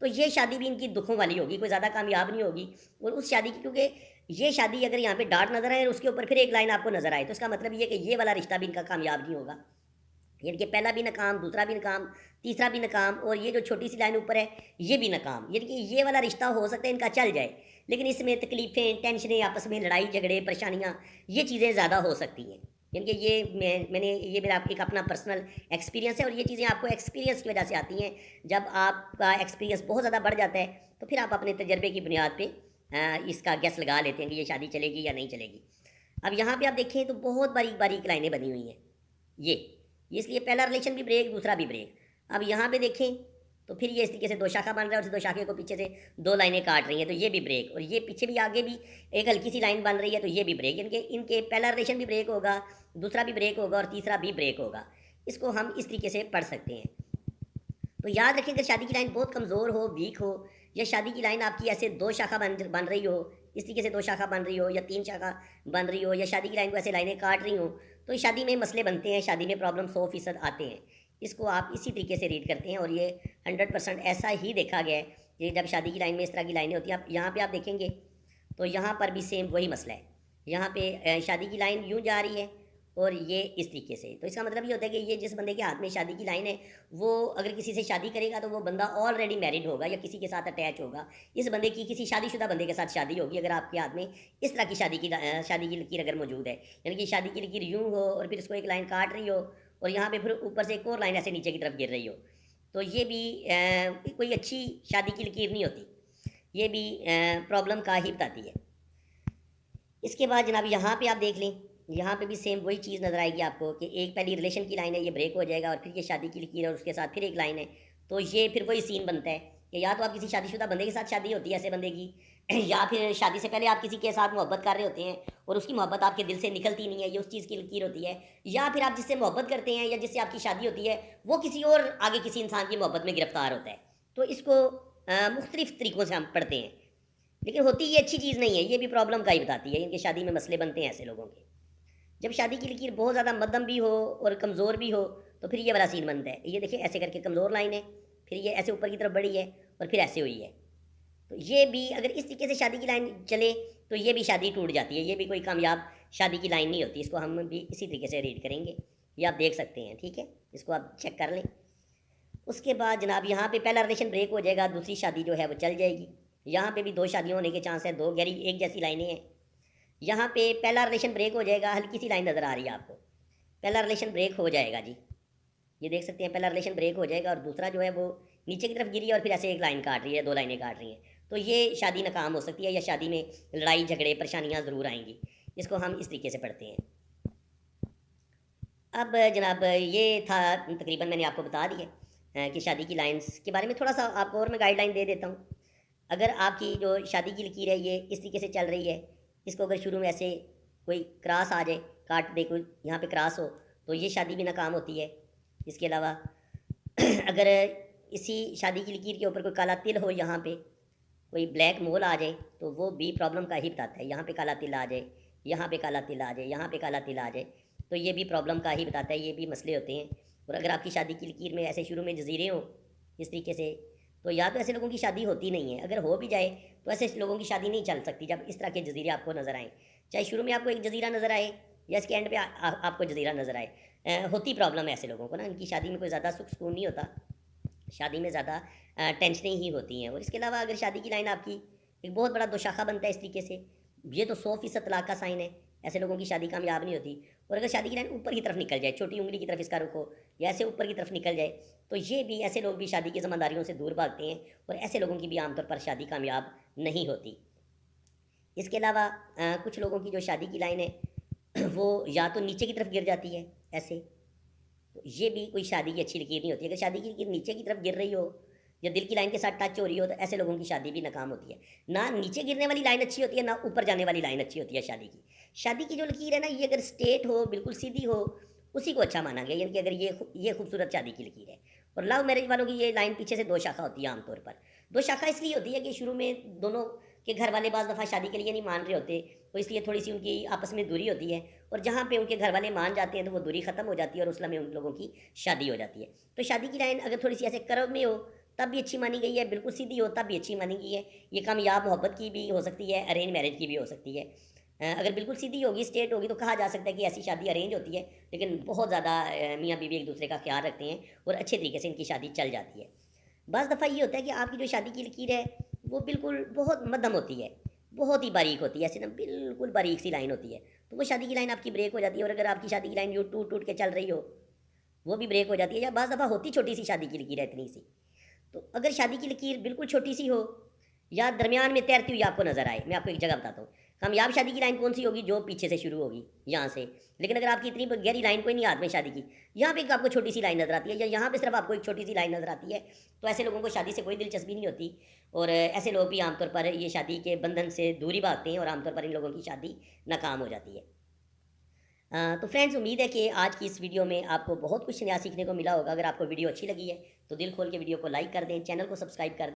تو یہ شادی بھی ان کی دکھوں والی ہوگی، کوئی زیادہ کامیاب نہیں ہوگی۔ اور اس شادی کی، کیونکہ یہ شادی اگر یہاں پہ ڈاٹ نظر آئے اور اس کے اوپر پھر ایک لائن آپ کو نظر آئے، تو اس کا مطلب یہ کہ یہ والا رشتہ بھی ان کا کامیاب نہیں ہوگا، یعنی کہ پہلا بھی ناکام، دوسرا بھی ناکام، تیسرا بھی ناکام، اور یہ جو چھوٹی سی لائن اوپر ہے یہ بھی ناکام، یعنی کہ یہ والا رشتہ ہو سکتا ہے ان کا چل جائے، لیکن اس میں تکلیفیں، ٹینشنیں، آپس میں لڑائی جھگڑے، پریشانیاں، یہ چیزیں زیادہ ہو سکتی ہیں۔ یعنی کہ یہ میں نے یہ میرا ایک اپنا پرسنل ایکسپیرینس ہے، اور یہ چیزیں آپ کو ایکسپیرینس کی وجہ سے آتی ہیں۔ جب آپ کا ایکسپیرینس بہت زیادہ بڑھ جاتا ہے تو پھر آپ اپنے تجربے کی بنیاد پہ اس کا گیس لگا لیتے ہیں کہ یہ شادی چلے گی یا نہیں چلے گی۔ اب یہاں پہ آپ دیکھیں تو بہت باریک باریک لائنیں بنی ہوئی ہیں، یہ اس لیے پہلا ریلیشن بھی بریک، دوسرا بھی بریک۔ اب یہاں پہ دیکھیں تو پھر یہ اس طریقے سے دو شاخہ بن رہا ہے، اور اس دو شاخے کو پیچھے سے دو لائنیں کاٹ رہی ہیں، تو یہ بھی بریک، اور یہ پیچھے بھی آگے بھی ایک ہلکی سی لائن بن رہی ہے، تو یہ بھی بریک، یعنی کہ ان کے پہلا ریلیشن بھی بریک ہوگا، دوسرا بھی بریک ہوگا، اور تیسرا بھی بریک ہوگا۔ اس کو ہم اس طریقے سے پڑھ سکتے ہیں۔ تو یاد رکھیں، اگر شادی کی لائن بہت کمزور ہو، ویک ہو، یا شادی کی لائن آپ کی ایسے دو شاخہ بن رہی ہو، اس طریقے سے دو شاخہ بن رہی ہو، یا تین شاخہ بن رہی ہو، یا شادی کی لائن کو ایسے لائنیں کاٹ رہی ہوں، تو شادی میں مسئلے بنتے ہیں، شادی میں پرابلم 100% آتے ہیں۔ اس کو آپ اسی طریقے سے ریڈ کرتے ہیں، اور یہ 100% ایسا ہی دیکھا گیا ہے کہ جب شادی کی لائن میں اس طرح کی لائنیں ہوتی ہیں، یہاں پہ آپ دیکھیں گے تو یہاں پر بھی سیم وہی مسئلہ ہے۔ یہاں پہ شادی کی لائن یوں جا رہی ہے، اور یہ اس طریقے سے، تو اس کا مطلب یہ ہوتا ہے کہ یہ جس بندے کے ہاتھ میں شادی کی لائن ہے، وہ اگر کسی سے شادی کرے گا تو وہ بندہ آلریڈی میرڈ ہوگا، یا کسی کے ساتھ اٹیچ ہوگا، اس بندے کی کسی شادی شدہ بندے کے ساتھ شادی ہوگی اگر آپ کے ہاتھ میں اس طرح کی شادی کی لکیر اگر موجود ہے، یعنی کہ شادی کی لکیر یوں ہو اور پھر اس کو ایک لائن کاٹ رہی ہو، اور یہاں پہ پھر اوپر سے ایک اور لائن ایسے نیچے کی طرف گر رہی ہو، تو یہ بھی کوئی اچھی شادی کی لکیر نہیں ہوتی، یہ بھی پرابلم کا ہی بتاتی ہے۔ اس کے بعد جناب یہاں پہ آپ دیکھ لیں، یہاں پہ بھی سیم وہی چیز نظر آئے گی آپ کو کہ ایک پہلی ریلیشن کی لائن ہے، یہ بریک ہو جائے گا، اور پھر یہ شادی کی لکیر ہے، اور اس کے ساتھ پھر ایک لائن ہے، تو یہ پھر وہی سین بنتا ہے کہ یا تو آپ کسی شادی شدہ بندے کے ساتھ شادی ہوتی ہے ایسے بندے کی، یا پھر شادی سے پہلے آپ کسی کے ساتھ محبت کر رہے ہوتے ہیں اور اس کی محبت آپ کے دل سے نکلتی نہیں ہے، یہ اس چیز کی لکیر ہوتی ہے، یا پھر آپ جس سے محبت کرتے ہیں یا جس سے آپ کی شادی ہوتی ہے وہ کسی اور آگے کسی انسان کی محبت میں گرفتار ہوتا ہے، تو اس کو مختلف طریقوں سے ہم پڑھتے ہیں، لیکن ہوتی یہ اچھی چیز نہیں ہے، یہ بھی پرابلم کا ہی بتاتی ہے، ان کے شادی میں مسئلے بنتے ہیں ایسے لوگوں کے۔ جب شادی کی لکیر بہت زیادہ مدھم بھی ہو اور کمزور بھی ہو تو پھر یہ والا سین بنتا ہے، یہ دیکھیں ایسے کر کے کمزور لائن ہے، پھر یہ ایسے اوپر کی طرف بڑھی ہے، اور پھر ایسے ہوئی ہے، تو یہ بھی اگر اس طریقے سے شادی کی لائن چلے تو یہ بھی شادی ٹوٹ جاتی ہے، یہ بھی کوئی کامیاب شادی کی لائن نہیں ہوتی، اس کو ہم بھی اسی طریقے سے ریڈ کریں گے، یہ آپ دیکھ سکتے ہیں، ٹھیک ہے، اس کو آپ چیک کر لیں۔ اس کے بعد جناب یہاں پہ پہلا ریلیشن بریک ہو جائے گا، دوسری شادی جو ہے وہ چل جائے گی، یہاں پہ بھی دو شادیوں ہونے کے چانس ہیں، دو گہری ایک جیسی لائنیں ہیں، یہاں پہ پہلا ریلیشن بریک ہو جائے گا، ہلکی سی لائن نظر آ رہی ہے آپ کو، پہلا ریلیشن بریک ہو جائے گا جی، یہ دیکھ سکتے ہیں پہلا ریلیشن بریک ہو جائے گا، اور دوسرا جو ہے وہ نیچے کی طرف گری ہے، اور پھر ایسے ایک لائن کاٹ رہی ہے، دو لائنیں کاٹ رہی ہیں، تو یہ شادی ناکام ہو سکتی ہے، یا شادی میں لڑائی جھگڑے پریشانیاں ضرور آئیں گی، اس کو ہم اس طریقے سے پڑھتے ہیں۔ اب جناب یہ تھا تقریباً میں نے آپ کو بتا دیا کہ شادی کی لائنز کے بارے میں تھوڑا سا آپ کو اور میں گائیڈ لائن دے دیتا ہوں۔ اگر آپ کی جو شادی کی لکیر ہے یہ اس طریقے سے چل رہی ہے، اس کو اگر شروع میں ایسے کوئی کراس آ جائے، کاٹ دے کوئی یہاں پہ کراس ہو، تو یہ شادی بھی ناکام ہوتی ہے۔ اس کے علاوہ اگر اسی شادی کی لکیر کے اوپر کوئی کالا تل ہو، یہاں پہ کوئی بلیک مول آ جائے تو وہ بھی پرابلم کا ہی بتاتا ہے، یہاں پہ کالا تل آ جائے، یہاں پہ کالا تل آ جائے، یہاں پہ کالا تل آ جائے، تو یہ بھی پرابلم کا ہی بتاتا ہے، یہ بھی مسئلے ہوتے ہیں۔ اور اگر آپ کی شادی کی لکیر میں ایسے شروع میں جزیرے ہوں اس طریقے سے، تو یا تو ایسے لوگوں کی شادی ہوتی نہیں ہے، اگر ہو بھی جائے تو ایسے لوگوں کی شادی نہیں چل سکتی جب اس طرح کے جزیرے آپ کو نظر آئیں، چاہے شروع میں آپ کو ایک جزیرہ نظر آئے یا اس کے اینڈ پہ آپ کو جزیرہ نظر آئے، ہوتی پرابلم ہے ایسے لوگوں کو نا، ان کی شادی میں کوئی زیادہ سکھ سکون نہیں ہوتا، شادی میں زیادہ ٹینشنیں ہی ہوتی ہیں۔ اور اس کے علاوہ اگر شادی کی لائن آپ کی ایک بہت بڑا دوشاخہ بنتا ہے اس طریقے سے، یہ تو 100% طلاق کا سائن ہے، ایسے لوگوں کی شادی کامیاب نہیں ہوتی۔ اور اگر شادی کی لائن اوپر کی طرف نکل جائے، چھوٹی انگلی کی طرف اس کا رخ ہو، یا ایسے اوپر کی طرف نکل جائے، تو یہ بھی ایسے لوگ بھی شادی کی ذمہ داریوں سے دور بھاگتے ہیں، اور ایسے لوگوں کی بھی عام طور پر شادی کامیاب نہیں ہوتی۔ اس کے علاوہ کچھ لوگوں کی جو شادی کی لائن ہے وہ یا تو نیچے کی طرف گر جاتی ہے ایسے، تو یہ بھی کوئی شادی کی اچھی لکیر نہیں ہوتی، اگر شادی کی لکیر نیچے کی طرف گر رہی ہو یا دل کی لائن کے ساتھ ٹچ ہو رہی ہو تو ایسے لوگوں کی شادی بھی ناکام ہوتی ہے۔ نہ نیچے گرنے والی لائن اچھی ہوتی ہے، نہ اوپر جانے والی لائن اچھی ہوتی ہے شادی کی جو لکیر ہے نا، یہ اگر اسٹریٹ ہو، بالکل سیدھی ہو، اسی کو اچھا مانا گیا، یعنی کہ اگر یہ خوبصورت شادی کی لکیر ہے۔ اور لو میرج والوں کی یہ لائن پیچھے سے دو شاخہ ہوتی ہے عام طور پر، دو شاخہ اس لیے ہوتی ہے کہ شروع میں دونوں کے گھر والے بعض دفعہ شادی کے لیے نہیں مان رہے ہوتے، تو اس لیے تھوڑی سی ان کی آپس میں دوری ہوتی ہے، اور جہاں پہ ان کے گھر والے مان جاتے ہیں تو وہ دوری ختم ہو جاتی ہے، اور اس لمحے ان لوگوں کی شادی ہو جاتی ہے۔ تو شادی کی لائن اگر تھوڑی سی ایسے کرو میں ہو تب بھی اچھی مانی گئی ہے، بالکل سیدھی ہو تب بھی اچھی مانی گئی ہے۔ یہ کامیاب محبت کی بھی ہو سکتی ہے، ارینج میرج کی بھی ہو سکتی ہے۔ اگر بالکل سیدھی ہوگی، اسٹیٹ ہوگی، تو کہا جا سکتا ہے کہ ایسی شادی ارینج ہوتی ہے، لیکن بہت زیادہ میاں بیوی ایک دوسرے کا خیال رکھتے ہیں اور اچھے طریقے سے ان کی شادی چل جاتی ہے۔ بعض دفعہ یہ ہوتا ہے کہ آپ کی جو شادی کی لکیر ہے وہ بالکل بہت مدھم ہوتی ہے، بہت ہی باریک ہوتی ہے، ایسے نا بالکل باریک سی لائن ہوتی ہے، تو وہ شادی کی لائن آپ کی بریک ہو جاتی ہے۔ اور اگر آپ کی شادی کی لائن یوں ٹوٹ ٹوٹ کے چل رہی ہو، وہ بھی بریک ہو جاتی ہے، یا بعض دفعہ ہوتی چھوٹی سی شادی کی لکیر ہے، اتنی سی۔ تو اگر شادی کی لکیر بالکل چھوٹی سی ہو یا درمیان میں تیرتی ہوئی آپ کو نظر آئے، میں آپ کو ایک جگہ بتاتا ہوں، کامیاب شادی کی لائن کون سی ہوگی؟ جو پیچھے سے شروع ہوگی یہاں سے۔ لیکن اگر آپ کی اتنی گہری لائن کوئی نہیں ہاتھ میں شادی کی، یہاں پہ ایک آپ کو چھوٹی سی لائن نظر آتی ہے، یا یہاں پہ صرف آپ کو ایک چھوٹی سی لائن نظر آتی ہے، تو ایسے لوگوں کو شادی سے کوئی دلچسپی نہیں ہوتی، اور ایسے لوگ بھی عام طور پر یہ شادی کے بندھن سے دوری بھاگتے ہیں، اور عام طور پر ان لوگوں کی شادی ناکام ہو جاتی ہے۔ تو فرینڈز، امید ہے کہ آج کی اس ویڈیو میں آپ کو بہت کچھ نیا سیکھنے کو ملا ہوگا۔ اگر آپ کو ویڈیو اچھی لگی ہے تو دل کھول کے ویڈیو کو لائک کر دیں، چینل کو سبسکرائب کر دیں۔